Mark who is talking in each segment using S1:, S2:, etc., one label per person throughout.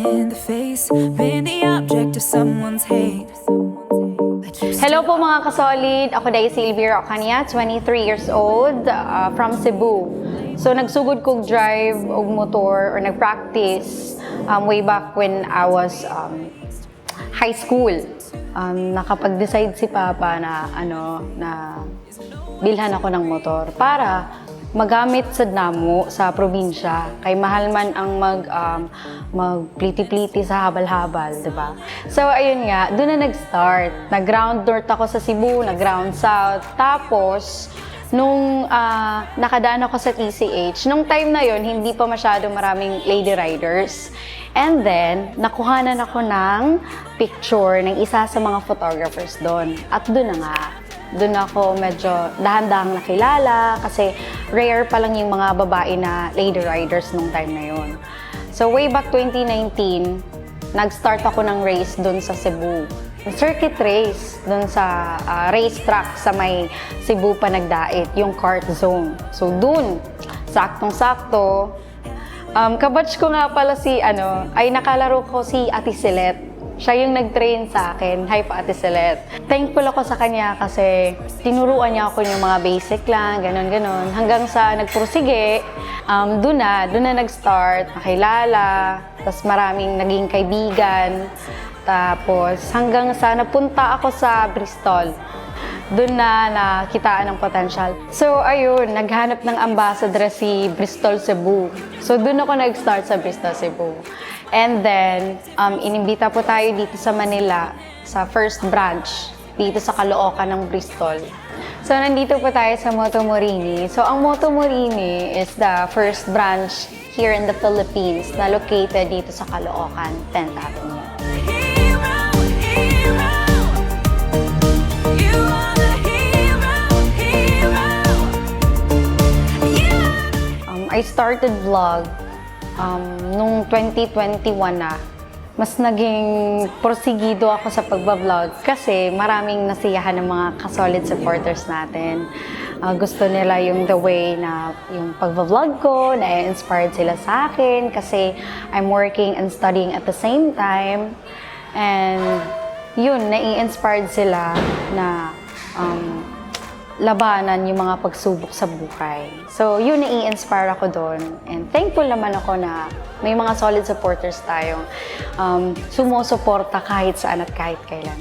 S1: in the face, been the object of someone's hate.
S2: Hello po mga kasolid, ako day Sylvia Ocania, 23 years old, from Cebu. So nagsugod kong drive og motor or nagpractice way back when I was high school. Nakapag-decide si Papa na bilhan ako ng motor para magamit sa damo sa probinsya. Kay mahal man ang magpliti-pliti sa habal-habal, di ba? So ayun nga, doon na nag-start. Nag-ground north ako sa Cebu, nag-ground south. Tapos nung nakadaan ako sa TCH, nung time na yon hindi pa masyado maraming lady riders. And then, nakuhanan ako ng picture ng isa sa mga photographers doon. At doon na nga, doon ako medyo dahan-dahang nakilala kasi rare pa lang yung mga babae na lady riders nung time na yon. So way back 2019, nag-start ako ng race doon sa Cebu. Circuit race doon sa racetrack sa may Cebu pa nagdait, yung kart zone. So doon, saktong-sakto, kabatch ko nga pala ay nakalaro ko si Ate Celet. Siya yung nag-train sa akin. Hi pa, Ate Celet. Thankful ako sa kanya kasi tinuruan niya ako yung mga basic lang, ganon. Hanggang sa nagpursige, doon na nag-start, nakilala, tapos maraming naging kaibigan. Tapos hanggang sa napunta ako sa Bristol. Doon na nakitaan ng potential. So ayun, naghanap ng ambassador si Bristol Cebu. So doon ako nag-start sa Bristol Cebu. And then, inimbita po tayo dito sa Manila, sa first branch, dito sa Caloocan ng Bristol. So, nandito po tayo sa Moto Morini. So, ang Moto Morini is the first branch here in the Philippines na located dito sa Caloocan, 10th Avenue. I started vlog nung 2021 na. Mas naging porsigido ako sa pagbablog kasi maraming nasiyahan ng mga kasolid supporters natin. Gusto nila yung the way na yung pagbablog ko, na-inspired sila sa akin kasi I'm working and studying at the same time. And yun, nai-inspired sila na labanan yung mga pagsubok sa buhay. So, yun nai-inspire ako doon. And thankful naman ako na may mga solid supporters tayong sumusuporta kahit saan at kahit kailan.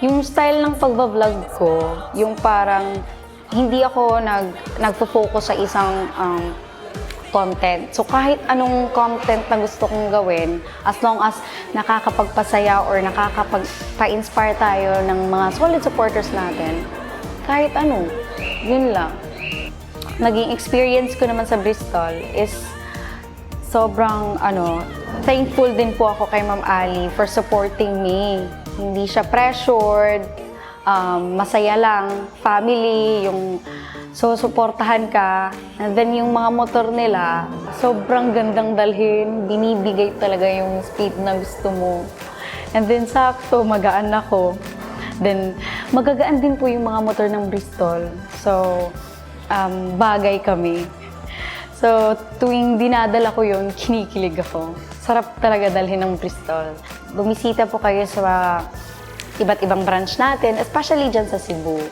S2: Yung style ng pagbablog ko, yung parang hindi ako nagpo-focus sa isang content. So, kahit anong content na gusto kong gawin, as long as nakakapagpasaya or nakakapagpa-inspire tayo ng mga solid supporters natin, kahit ano, yun lang. Naging experience ko naman sa Bristol is sobrang thankful din po ako kay Ma'am Ali for supporting me. Hindi siya pressured, masaya lang, family, yung susuportahan ka. And then yung mga motor nila, sobrang gandang dalhin, binibigay talaga yung speed na gusto mo. And then sakto, magaan ako. Then, magagaan din po yung mga motor ng Bristol. So, bagay kami. So, tuwing dinadala ko yun, kinikilig ako. Sarap talaga dalhin ng Bristol. Bumisita po kayo sa iba't ibang branch natin, especially dyan sa Cebu.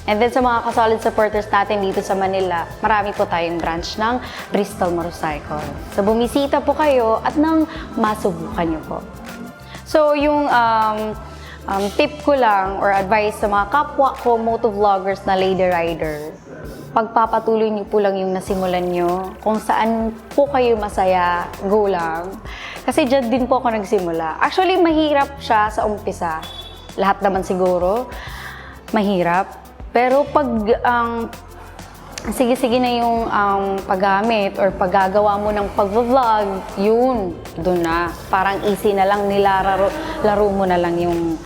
S2: And then sa mga kasolid supporters natin dito sa Manila, marami po tayong branch ng Bristol Motorcycle. So, bumisita po kayo at nang masubukan nyo po. So, yung tip ko lang or advice sa mga kapwa ko motovloggers na lady rider, pagpapatuloy niyo po lang yung nasimulan niyo. Kung saan po kayo masaya, go lang. Kasi dyan din po ako nagsimula. Actually, mahirap siya sa umpisa. Lahat naman siguro, mahirap. Pero pag sige-sige na yung paggamit or paggagawa mo ng pag-vlog, yun, doon na. Parang easy na lang, laro mo na lang yung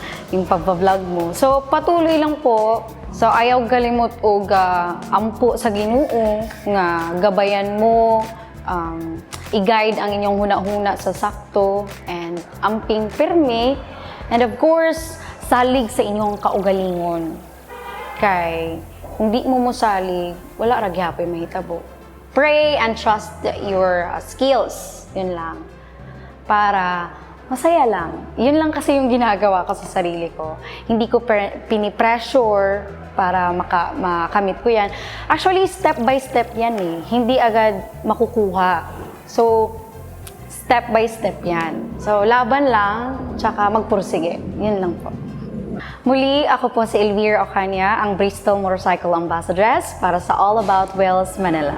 S2: pag-vlog mo. So, patuloy lang po. So, ayaw galimot og ampo sa Ginoo nga gabayan mo, i-guide ang inyong huna-huna sa sakto, and amping pirmi. And of course, salig sa inyong kaugalingon. Kay kung di mo mosalig, wala ra gyapon mahitabo. Pray and trust your skills. Yun lang. para masaya lang. Yun lang kasi yung ginagawa ko sa sarili ko. Hindi ko pinipressure para makamit ko yan. Actually, step by step yan eh. Hindi agad makukuha. So, step by step yan. So, laban lang, tsaka magpursige. Yun lang po. Muli, ako po si Elvira Ocaña, ang Bristol Motorcycle Ambassadress para sa All About Wheels Manila.